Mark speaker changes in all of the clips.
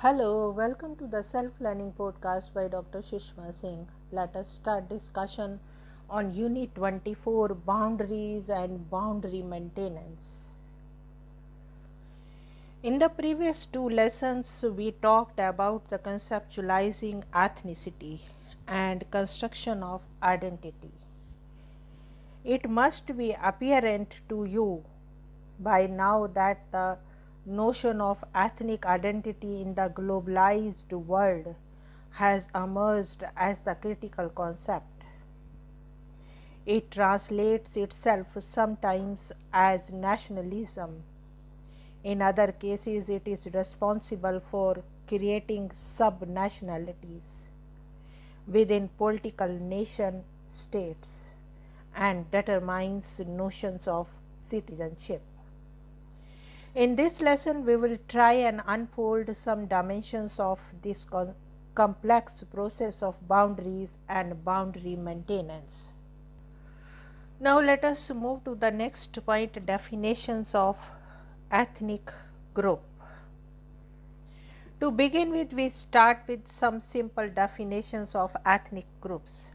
Speaker 1: Hello, welcome to the Self-Learning Podcast by Dr. Sushma Singh. Let us start discussion on Unit 24, Boundaries and Boundary Maintenance. In the previous two lessons, we talked about the conceptualizing ethnicity and construction of identity. It must be apparent to you by now that the notion of ethnic identity in the globalized world has emerged as the critical concept. It translates itself sometimes as nationalism. In other cases, it is responsible for creating sub-nationalities within political nation states and determines notions of citizenship. In this lesson, we will try and unfold some dimensions of this complex process of boundaries and boundary maintenance. Now, let us move to the next point, definitions of ethnic group. To begin with, we start with some simple definitions of ethnic groups.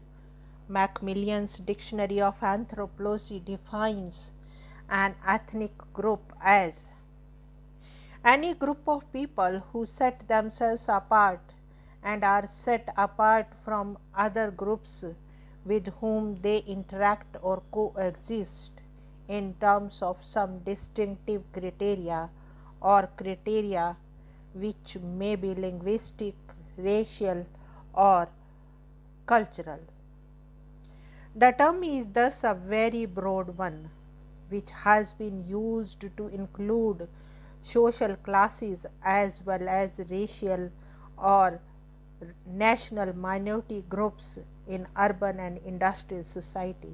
Speaker 1: Macmillan's Dictionary of Anthropology defines an ethnic group as any group of people who set themselves apart and are set apart from other groups with whom they interact or coexist in terms of some distinctive criteria or criteria which may be linguistic, racial, or cultural. The term is thus a very broad one, which has been used to include social classes as well as racial or national minority groups in urban and industrial society,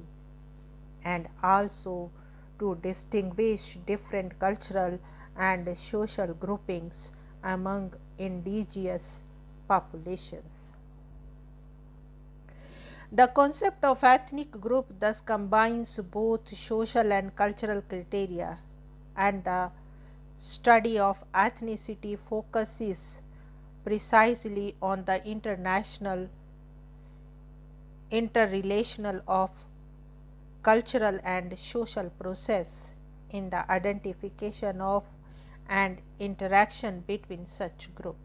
Speaker 1: and also to distinguish different cultural and social groupings among indigenous populations. The concept of ethnic group thus combines both social and cultural criteria, and the study of ethnicity focuses precisely on the international interrelational of cultural and social process in the identification of and interaction between such groups.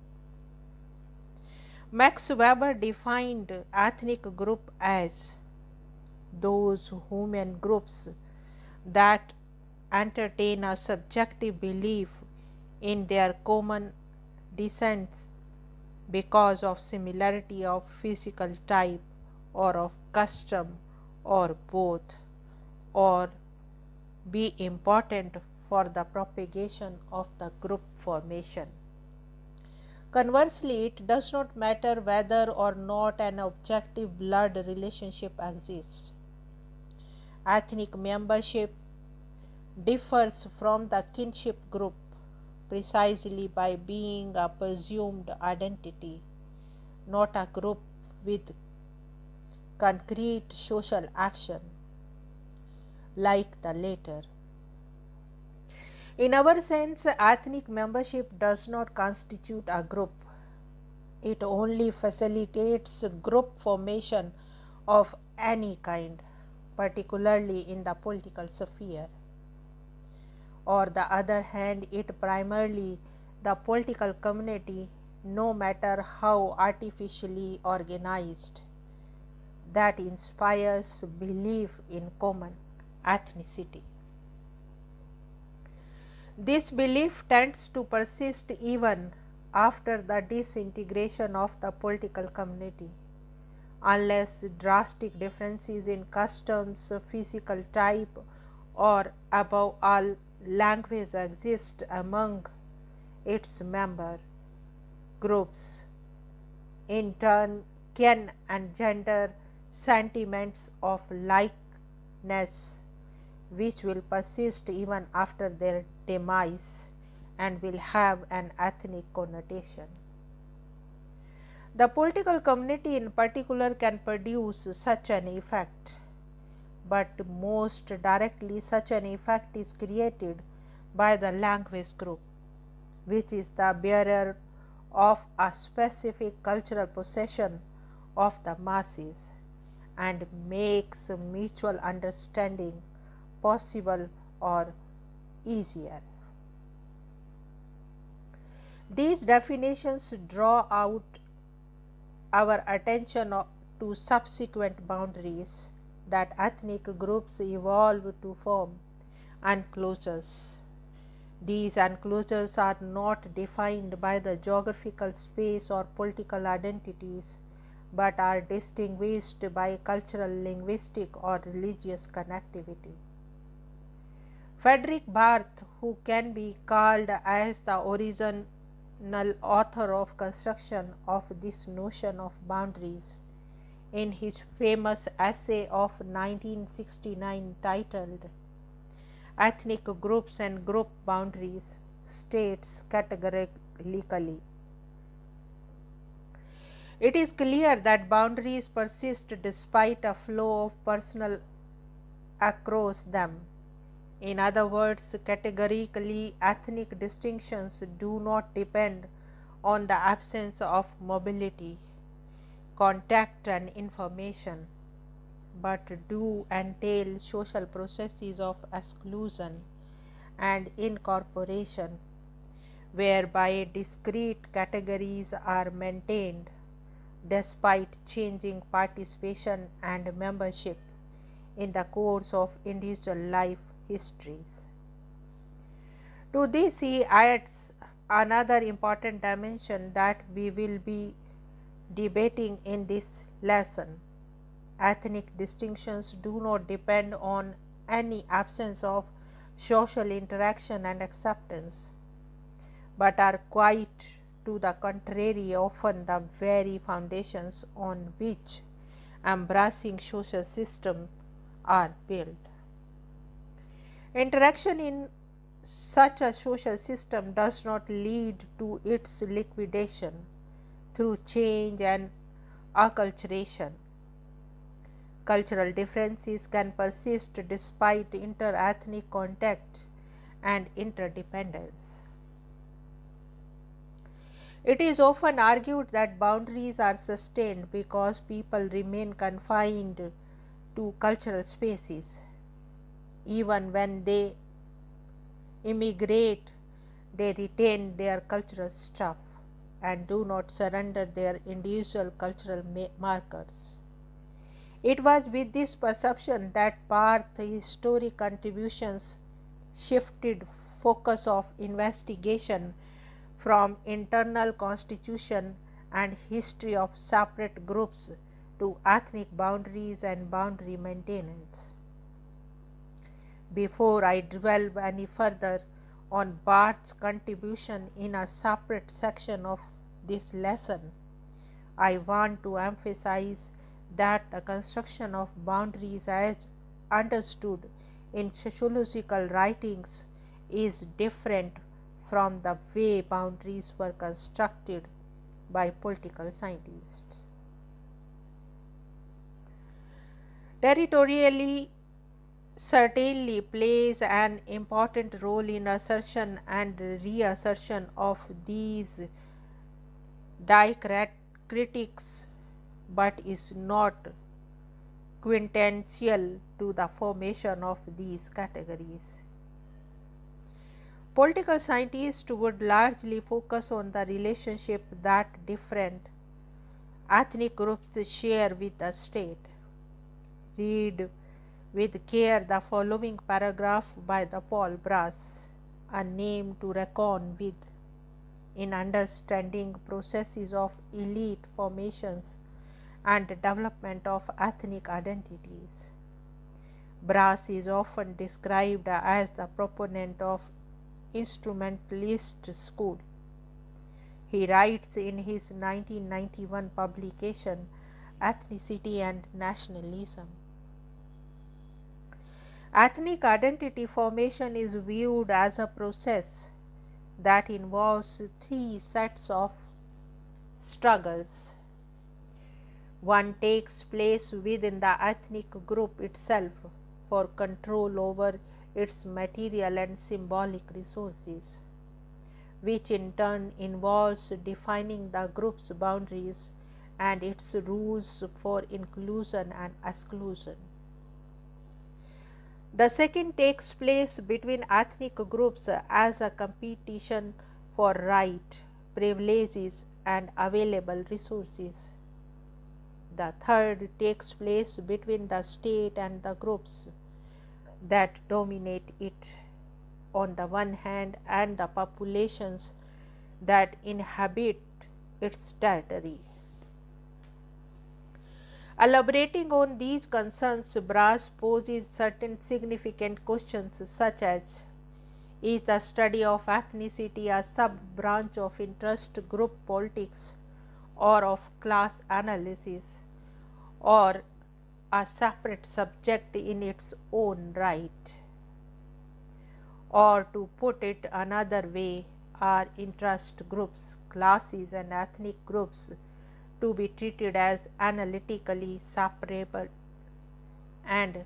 Speaker 1: Max Weber defined ethnic group as those human groups that entertain a subjective belief in their common descent because of similarity of physical type or of custom or both, or be important for the propagation of the group formation. Conversely, it does not matter whether or not an objective blood relationship exists. Ethnic membership differs from the kinship group precisely by being a presumed identity, not a group with concrete social action like the latter. In our sense, ethnic membership does not constitute a group. It only facilitates group formation of any kind, particularly in the political sphere. On the other hand, it primarily the political community, no matter how artificially organized, that inspires belief in common ethnicity. This belief tends to persist even after the disintegration of the political community, unless drastic differences in customs, physical type, or above all language exist among its member groups. In turn, can engender sentiments of likeness which will persist even after their demise and will have an ethnic connotation. The political community in particular can produce such an effect, but most directly such an effect is created by the language group, which is the bearer of a specific cultural possession of the masses and makes mutual understanding possible or easier. These definitions draw out our attention to subsequent boundaries that ethnic groups evolve to form enclosures. These enclosures are not defined by the geographical space or political identities, but are distinguished by cultural, linguistic, or religious connectivity. Frederick Barth, who can be called as the original author of construction of this notion of boundaries, in his famous essay of 1969 titled Ethnic Groups and Group Boundaries, states categorically, "It is clear that boundaries persist despite a flow of personnel across them. In other words, categorically, ethnic distinctions do not depend on the absence of mobility, contact, and information, but do entail social processes of exclusion and incorporation, whereby discrete categories are maintained despite changing participation and membership in the course of individual life histories." To this he adds another important dimension that we will be debating in this lesson. Ethnic distinctions do not depend on any absence of social interaction and acceptance, but are quite to the contrary often the very foundations on which embracing social systems are built. Interaction in such a social system does not lead to its liquidation through change and acculturation. Cultural differences can persist despite inter-ethnic contact and interdependence. It is often argued that boundaries are sustained because people remain confined to cultural spaces. Even when they immigrate, they retain their cultural stuff and do not surrender their individual cultural markers. It was with this perception that Barth's historic contributions shifted focus of investigation from internal constitution and history of separate groups to ethnic boundaries and boundary maintenance. Before I delve any further on Barth's contribution in a separate section of this lesson, I want to emphasize that the construction of boundaries as understood in sociological writings is different from the way boundaries were constructed by political scientists. Territorially certainly plays an important role in assertion and reassertion of these diacritics, but is not quintessential to the formation of these categories. Political scientists would largely focus on the relationship that different ethnic groups share with the state. Read with care the following paragraph by the Paul Brass, "A Name to Reckon with in Understanding Processes of Elite Formations and Development of Ethnic Identities." Brass is often described as the proponent of instrumentalist school. He writes in his 1991 publication Ethnicity and Nationalism, "Ethnic identity formation is viewed as a process that involves three sets of struggles. One takes place within the ethnic group itself for control over its material and symbolic resources. which in turn involves defining the group's boundaries and its rules for inclusion and exclusion. The second takes place between ethnic groups as a competition for right, privileges, and available resources. The third takes place between the state and the groups that dominate it on the one hand and the populations that inhabit its territory. Elaborating on these concerns, Brass poses certain significant questions such as: is the study of ethnicity a sub-branch of interest group politics or of class analysis, or a separate subject in its own right? Or to put it another way, are interest groups, classes, and ethnic groups to be treated as analytically separable and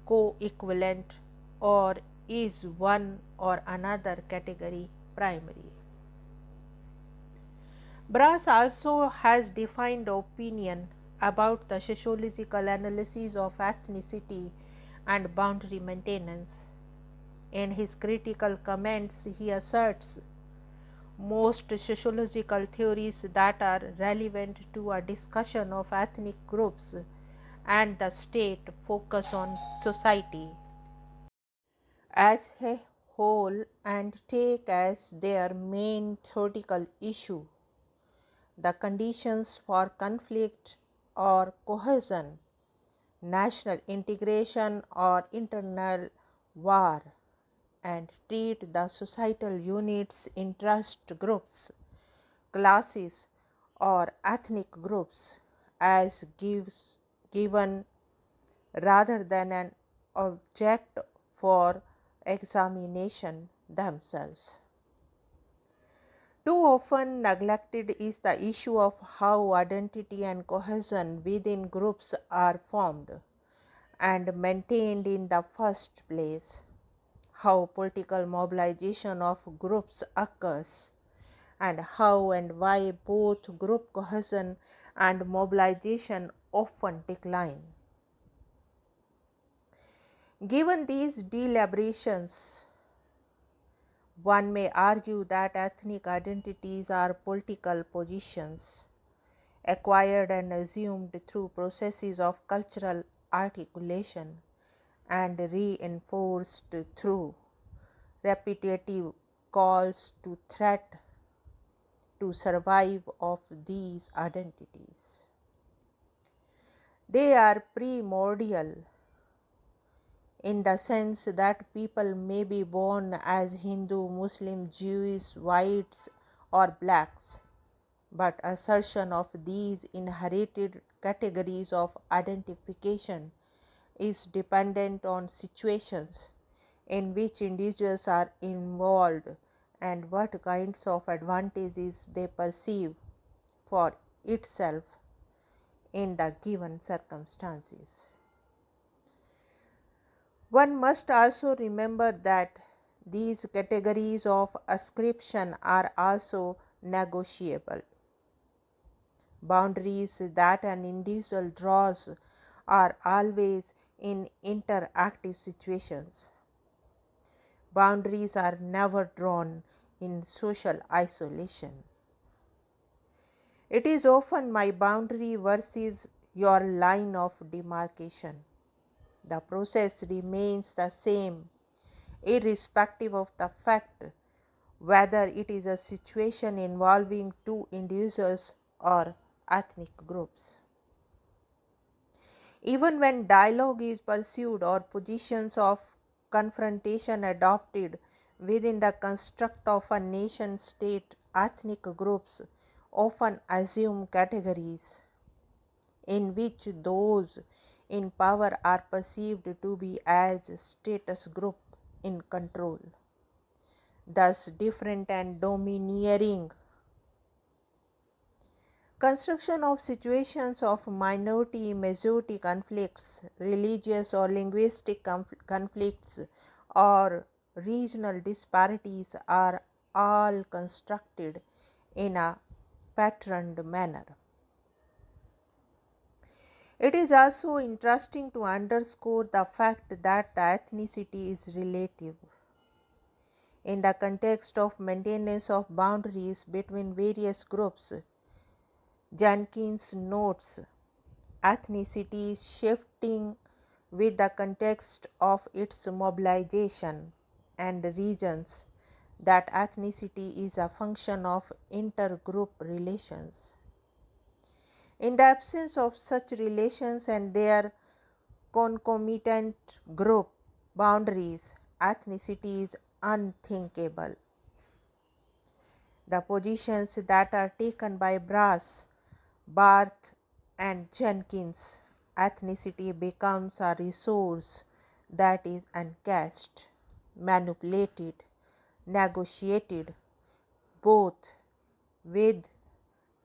Speaker 1: co-equivalent, or is one or another category primary? Brass also has defined opinion about the sociological analysis of ethnicity and boundary maintenance. In his critical comments, he asserts most sociological theories that are relevant to a discussion of ethnic groups and the state focus on society as a whole and take as their main theoretical issue the conditions for conflict or cohesion, national integration or internal war, and treat the societal units, interest groups, classes, or ethnic groups as given rather than an object for examination themselves. Too often neglected is the issue of how identity and cohesion within groups are formed and maintained in the first place, how political mobilization of groups occurs, and how and why both group cohesion and mobilization often decline. Given these deliberations, one may argue that ethnic identities are political positions acquired and assumed through processes of cultural articulation and reinforced through repetitive calls to threat to survive of these identities. They are primordial in the sense that people may be born as Hindu, Muslim, Jewish, whites, or blacks, but assertion of these inherited categories of identification is dependent on situations in which individuals are involved and what kinds of advantages they perceive for itself in the given circumstances. One must also remember that these categories of ascription are also negotiable. Boundaries that an individual draws are always in interactive situations. Boundaries are never drawn in social isolation. It is often my boundary versus your line of demarcation. The process remains the same, irrespective of the fact whether it is a situation involving two individuals or ethnic groups. Even when dialogue is pursued or positions of confrontation adopted within the construct of a nation state, ethnic groups often assume categories in which those in power are perceived to be as status group in control, thus different and domineering. Construction of situations of minority majority conflicts, religious or linguistic conflicts, or regional disparities are all constructed in a patterned manner. It is also interesting to underscore the fact that the ethnicity is relative. In the context of maintenance of boundaries between various groups, Jenkins notes ethnicity is shifting with the context of its mobilization and regions, that ethnicity is a function of intergroup relations. In the absence of such relations and their concomitant group boundaries, ethnicity is unthinkable. The positions that are taken by Brass, Barth, and Jenkins, ethnicity becomes a resource that is uncast, manipulated, negotiated both with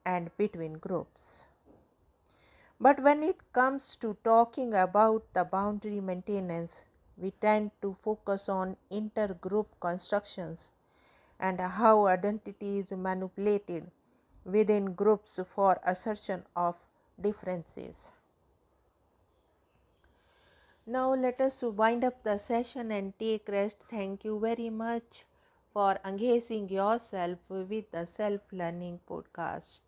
Speaker 1: and between groups. But when it comes to talking about the boundary maintenance, we tend to focus on intergroup constructions and how identity is manipulated within groups for assertion of differences. Now let us wind up the session and take rest. Thank you very much for engaging yourself with the Self Learning Podcast.